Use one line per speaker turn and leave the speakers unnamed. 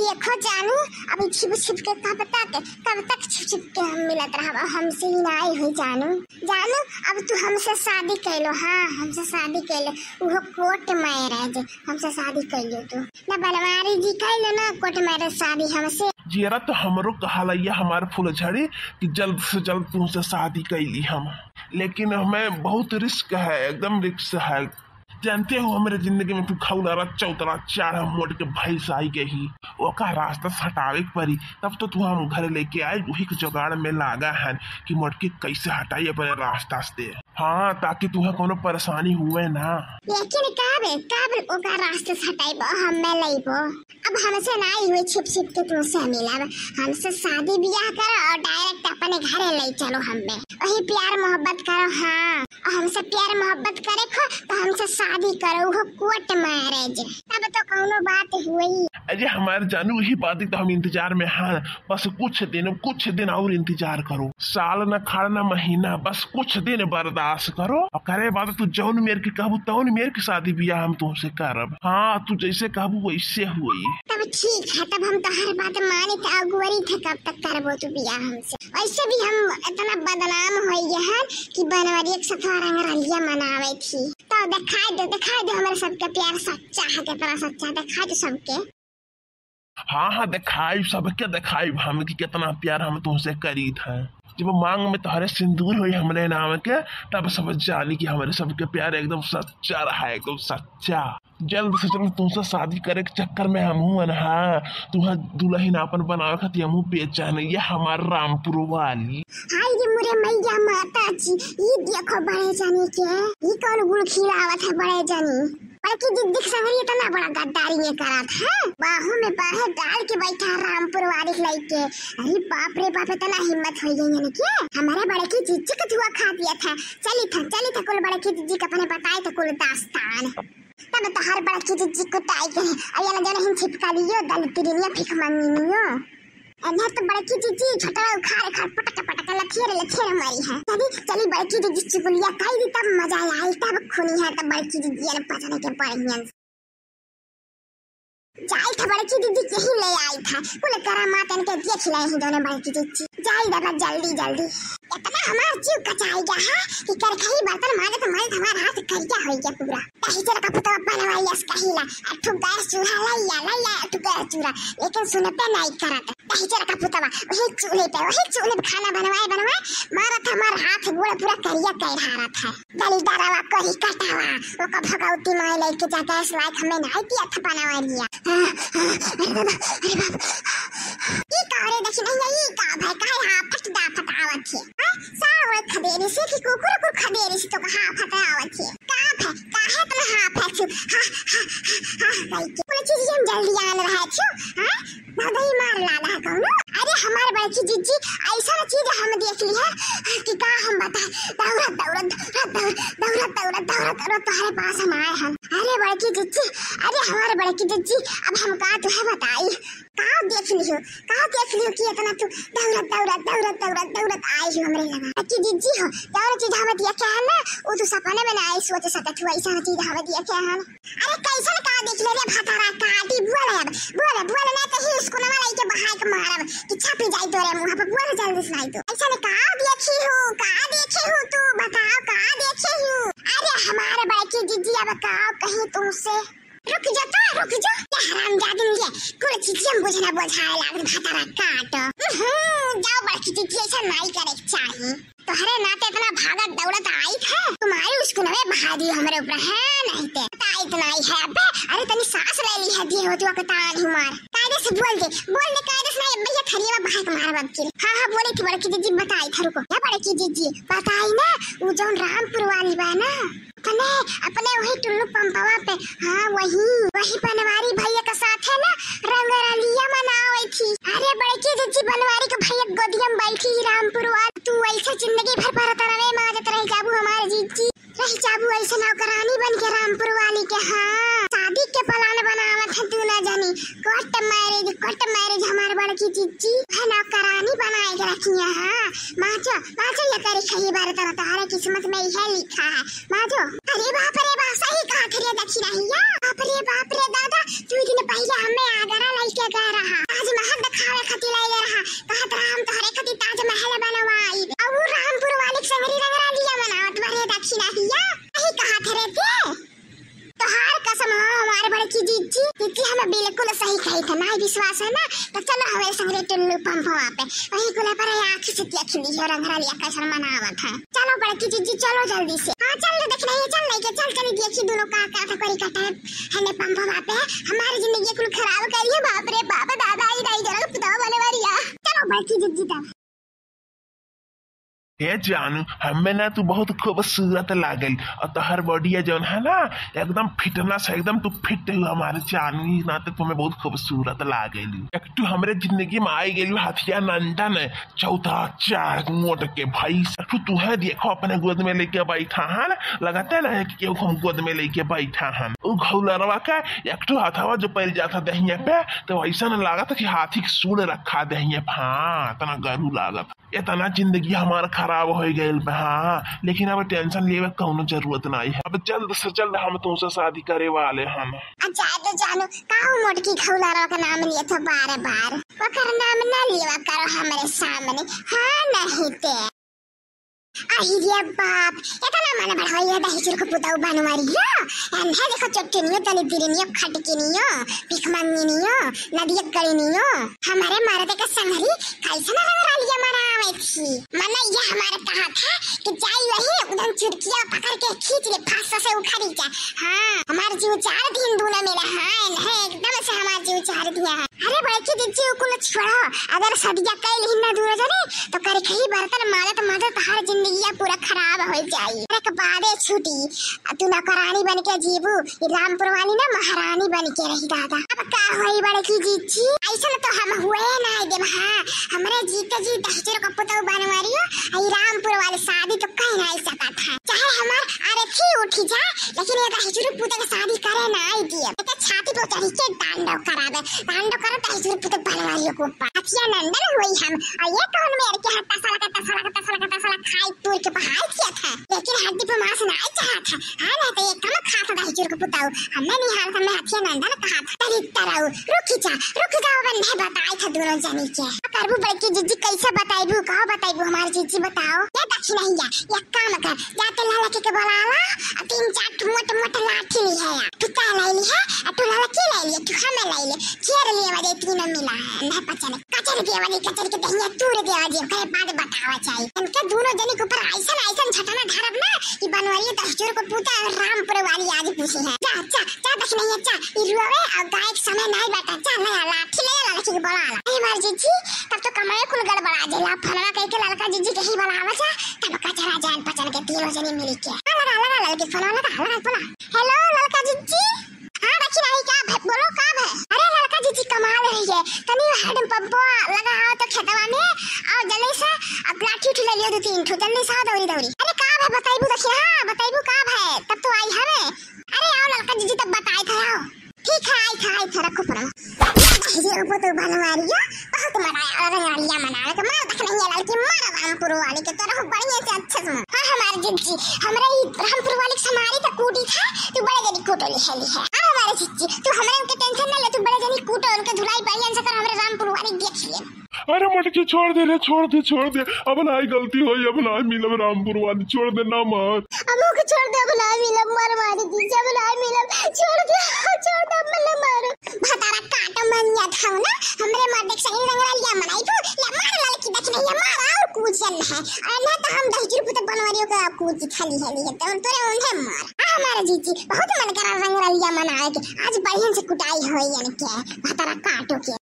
देखो जानू अभी छिप छिप के कब तक छिप छिप के हम मिलत रहा हमसे ही ना आई हुई जानू अब तू हमसे शादी कैलो। हाँ हमसे शादी कैलो वो कोर्ट मैरिज हमसे शादी कैलो तू ना बनवारी जी कैलो ना कोर्ट मैरिज शादी हमसे।
जीरा तो हमरो कहलैया हमारे फुलझड़ी कि जल्द से जल्द तुमसे शादी कैली हम, लेकिन हमें बहुत रिस्क है, एकदम रिस्क है। जानते हो हमारे जिंदगी में तू खौला चौतरा चार मोट के भैंस आई गई ओका रास्ता हटावे पड़ी, तब तो तू हम घर लेके आए वही के जुगाड़ में लागा है कि मोटके कैसे हटाई अपने रास्ता से। हाँ ताकि तुम्हें कोनो परेशानी हुए ना।
लेकिन काबिल ओका रास्ते से हटाइबो हमें लइबो। अब हमसे ना आई हुई छिप छिप के तुमसे मिलब, हमसे शादी ब्याह करो और डायरेक्ट अपने घरे ले चलो हमें वही प्यार मोहब्बत करो। हाँ हमसे प्यार मोहब्बत करे खो तो हमसे शादी करो वो कोर्ट मैरिज, अब तो कोनो बात हुई।
अरे हमारे जानू यही बात तो हम इंतजार में हाँ, बस कुछ दिन और इंतजार करो, साल न खाड़ न महीना, बस कुछ दिन बर्दाश्त करो और करे बाद तू जौन मेरे की कहबू तौन मेरे की शादी ब्याह हम तुमसे करब। हाँ तू जैसे कहबू वैसे हुई।
तब ठीक है, तब हम तो हर बात माने थे अगुवरी थे कब तक करबो तू ब्याह हमसे। वैसे भी हम इतना बदनाम हो गए हैं कि बनवरी एक सफा रंगरलिया मनावे थी, तो दिखाई दो हमारे सबका प्यार सच्चा है, कितना सच्चा दिखाई दो सबके।
हाँ दिखाई सबके दिखाई हम कि कितना प्यार हम तुमसे करी था। जब मांग में तुम्हारे सिंदूर हुई हमारे नाम के तब समझ जानी कि हमारे सबके प्यार एकदम सच्चा रहा है, एकदम सच्चा। जल्द से जल्द तुमसे शादी करे के चक्कर में हम हूँ ना तुम्हें दुल्हन अपन बनावे खातिर हम बेचैन ये हमारे रामपुर वाली।
हाय ये मुरे मैया माता जी, ये देखो बड़े जानी के ये कौन गुड़ खिलावत है बड़े जानी बल्कि जिद्दी संगरी इतना बड़ा गद्दारी ये करा था, बाहों में बाहें डाल के बैठा रामपुर वाली लइके। अरे बाप रे बाप इतना हिम्मत हो गई है क्या, हमारे बड़े की जीजी का धुआं खा दिया था। चली था कुल बड़े की जीजी का अपने बताए तो कुल दास्तान, तब तो हर बड़े की जीजी को टाई करे अया ना जाने हिन छिपका लियो दलती दुनिया फिक मांगनियो अनहर तो बड़े की जीजी छोटा उखाड़ पटक लथेर मारी है। चली बड़े की जीजी चुगलिया काई दी तब मजा आई, तब खूनी है तब बड़े की जीजी ने पता नहीं के पड़ियन जाई था बड़े की दीदी यही ले आई था बोले करा माता ने के खिलाए ही दोनों बड़े की दीदी जाई दादा जल्दी इतना हमार जीव कचाई गया है कि कर खई बर्तन मारे तो हमारा हाथ कर क्या हो गया पूरा। कहीं जरा का पुतवा बनवाई यस कहिला अठु गैस चूल्हा लैया अठु गैस चूल्हा, लेकिन सुनते नहीं करत। कहीं जरा का पुतवा वही चूल्हे पे खाना बनवाए मारा था हमारा हाथ गोड़ पूरा करिया कह रहा था। दलीदारवा करी कटावा वो का भगवती माई लेके जा गैस लाइक हमें नहीं दिया था बनवा लिया। अरे बाप ई कारे देखी नहीं ई का भाई काहे हा फट आवत है सारे खदेरी से कि कुकुर खदेरी से तो हा फट आवत है काहे तुम हा फट भाई के बोले चीज हम जल्दी आने रहा छो। हां दादा ही मार लाला कौन। अरे हमारे बड़े की जीजी ऐसा चीज हम देख ली है कि का हम बता दौड़त तुम्हारे पास हम आए हैं। अरे बड़े की जीजी अरे हमारे बड़े की जीजी अब हम का तुम्हें बताई का देख लियो कि इतना तू दौड़त आई हो हमरे लगा कि जीजी हो और चीज हमें दिया क्या है ना वो तो सपने में आई सोचे सकत हुआ ऐसा चीज हमें दिया क्या है। अरे कैसे का देख ले रे भतारा काटी बोले ना तो ही उसको ना लाई के बहाई के मारब कि छपी जाई तोरे मुंह पे बोल जल्दी सुनाई तो ऐसा ने का देखी हो तू बताओ का देखी हो। अरे हमारे बड़े की जीजी अब कहो कहीं तुमसे रुक जा क्या हराम जादू ये पूरे चीज हम बुझना बुझाए लागत भतारा काट जाओ बड़े की जीजी ऐसा नहीं करे चाहिए तो हरे नाते इतना भागत दौड़त आई था तुम्हारी उसको नवे बहा दी हमारे ऊपर है नहीं ते इतना ही है अबे। अरे तनी सांस ले ली है दिए हो तू कतान हुमार कायदे से बोल दे कायदे से नहीं भैया थरिया में बहा के मार बच्ची। हाँ बोली थी बड़े की जीजी बताई था रुको क्या बड़े की जीजी बताई ना वो जो रामपुर वाली बा ना अपने वही टुल्लू पंपवा पे हाँ वही बनवारी भैया के साथ है ना रंगरलिया मनावे थी। अरे बड़े की जीजी बनवारी के भैया गोदिया में बैठी रामपुर वाली तू ऐसे जिंदगी भर भरत रहे माजत रही जाबू हमारे जीजी रही जाबू ऐसे नौकरानी बन के रामपुर वाली के। हाँ शादी के प्लान बनावत है तू ना जानी कोर्ट मैरिज हमारे बड़े की जीजी है नौकरानी बनाए के रखी है। हाँ माचो ये करी खई बार तरह तारे किस्मत में यह लिखा है माचो। अरे बाप सही कहा थे देखी रही है बाप रे दादा तू दिन पहले हमें आगरा लेके गया रहा खती लाई रहा कहत रहा हम तोहरे खती ताजमहल बनवाई और वो रामपुर वाले संगरी रंगरा लिया मनावत बारे दक्षिणा हिया यही कहा थे रे ते तोहार कसम हो हमारे बड़की जीजी जीजी हमें बिल्कुल सही कही था ना विश्वास है ना तो चलो हमारे संगरे टुल्लू पंप वहाँ पे वही गुला पर आँख से क्या खिली है रंगरा लिया कैसा मनावत है चलो बड़की जीजी चलो जल्दी से हाँ चल देख नहीं चल नहीं के चल चली देखी दोनों का करी कटा है पंप वहाँ पे हमारी जिंदगी कुल खराब करी है बाप रे बाप दादा ही दाई जरा पिता वाले वारिया चलो बड़की जीजी तब
हे जानू हमें ना तू बहुत खूबसूरत लागल और तोहर बॉडी जौन है ना एकदम फिटनेस एकदम तू फिट है हमारे जानू ना तो तुम्हें बहुत खूबसूरत लागल एक तू हमरे जिंदगी में आई गई हथिया नंदन चौथा चार मोट के भाई तू है देखो अपने गोद में लेके बैठा है लगाते ना कि केहू हम गोद में लेके बैठा है उ घौलरवा का एक तो हथवा जो पैर जाता दहिया पे तो ऐसा न लागत कि हाथी के सूढ़ रखा दहिया हाँ इतना गरू लागत इतना जिंदगी हमारा खराब हो गई हाँ लेकिन अब टेंशन लेवे कौनो जरूरत नहीं है अब जल्द से जल्द हम तुमसे शादी करे वाले हम
अच्छा तो जानो काऊ मोटकी खौलारा का नाम लिया था बार बार वकर नाम ना लिया करो हमारे सामने हाँ नहीं ते अहिरिया बाप इतना मन बढ़ाई है दहिचुर को पुताऊ बनवारी हो अंधा देखो चट्टनियो तनी दिरनियो खटकिनियो भिखमंगिनियो नदिया कड़िनियो हमारे मारते का संगरी कैसे ना रंगरा लिया मनावे थी मना ये हमारा कहा था कि जाई वही एकदम चुटकिया पकड़ के खींच ले फांस से उखाड़ी जा हाँ हमारे जीव 4 दिन दूना मिला हाँ एकदम से हमारे जीव 4 दिया है अरे बड़की दीजिए कुल छोड़ो अगर सदिया कैल ही ना दूर जाने तो करे कहीं बर्तन मारत मारत हर जिंदगी पूरा खराब हो जाई एक बादे छुटी तू नौकरानी बन के जीबू रामपुर वाली ना महारानी बन के रही दादा अब का होई बड़की जीजी ऐसा तो हम हुए ना देव हाँ हमारे जीते जी दहचर को पुतौ बनवारियो आई रामपुर वाले शादी तो कहीं नहीं सका था चाहे हमार अरथी उठी जा लेकिन ये दहचर पुतौ की शादी करे ना आई दिए तो छाती पे चढ़ी के तांडव करे दहचर पुतौ बनवारियो को अखिया नंदन हुई हम और ये कौन मेरे के हट्टा साला खाई तोड़ के बहाल किया था लेकिन हड्डी पे मांस ना चाहा था हाँ ना तो ये कम खाता था हिजूर को पुताऊ हमने नहीं हाल था मैं हथिया नंदन कहा था तरी तराऊ रुक जाओ नहीं बताई था दोनों जनी के करबू बड़की जीजी कैसे बताइबू कहो बताइबू हमारी जीजी बताओ ये दक्षिणा हिया ये काम कर जाते लाला के बोलाला 3-4 मोट लाठी ली है तू का लाई ली है तू लाला की लाई ली तू हमें लाई ले चेर लिए वाले तीनों मिला है नहीं पता नहीं कचर के वाली कचर के दहिया तूर देवा जी करे बाद बतावा चाहिए इनके दोनों जनी के ऊपर ऐसा झटना धरब ना कि बनवारी दहचुर को पूता रामपुर वाली आज पूछी है जा दक्षिणा हिया चा इरुवे और गाय के समय नहीं बैठा चा ना लाठी ले लाला की बोलाला ए मार जीजी तब तो कमाए कुल गड़बड़ा देला फलना कह के लड़का जीजी के ही बोलावा चा तब कचरा जान पचन के तीनों जनी मिल के लगा के फोन लगा हेलो लड़का जीजी हाँ दक्षिणा ही क्या बोलो कब है अरे लड़का जीजी कमाल रही है तनी हेड पंपो लगा आओ तो खेतवा में और जल्दी से अब लाठी उठी ले लियो 2-3 ठो जल्दी से दौड़ी अरे कब है बताइबू दक्षिणा हाँ बताइबू कब है तब तो आई हमें अरे आओ लड़का जीजी तब बताई था आओ ठीक है आई था रखो पर ये वो तो बनवारिया बहुत मजा रंगालिया मनाने का मार दखना ये लड़की मार रामपुर वाली के तरह बढ़िया से अच्छे से हां हमारे जीजी हमरा ही रामपुर वाली समारी तो कूटी था तू बड़े जनी कूटो ली है अरे हमारे जीजी तू हमरा उनके टेंशन ना ले तू बड़े जनी कूटो उनके धुलाई बढ़िया से कर हमरे रामपुर वाली देख ले
अरे मटकी छोड़ दे अब ना गलती हुई अब ना मिलब रामपुर वाली छोड़ दे ना मत
अबो को छोड़ दे अब ना मिलब मार मारी जीजी अब ना मिलब छोड़ दे मल्ले मार भतारा काट मनिया था ना हमरे मार देख सही रंगरा लिया मनाई तो या मार लड़की देख नहीं मार और कूचन है और ना तो हम दहचुर पुत बनवारियों का कूच खाली है तो तोरे उन्हें मार हमारा जीजी बहुत मन करा रंगरा लिया मनाए के आज बढ़िया से कुटाई होई यानी के भतारा काटो के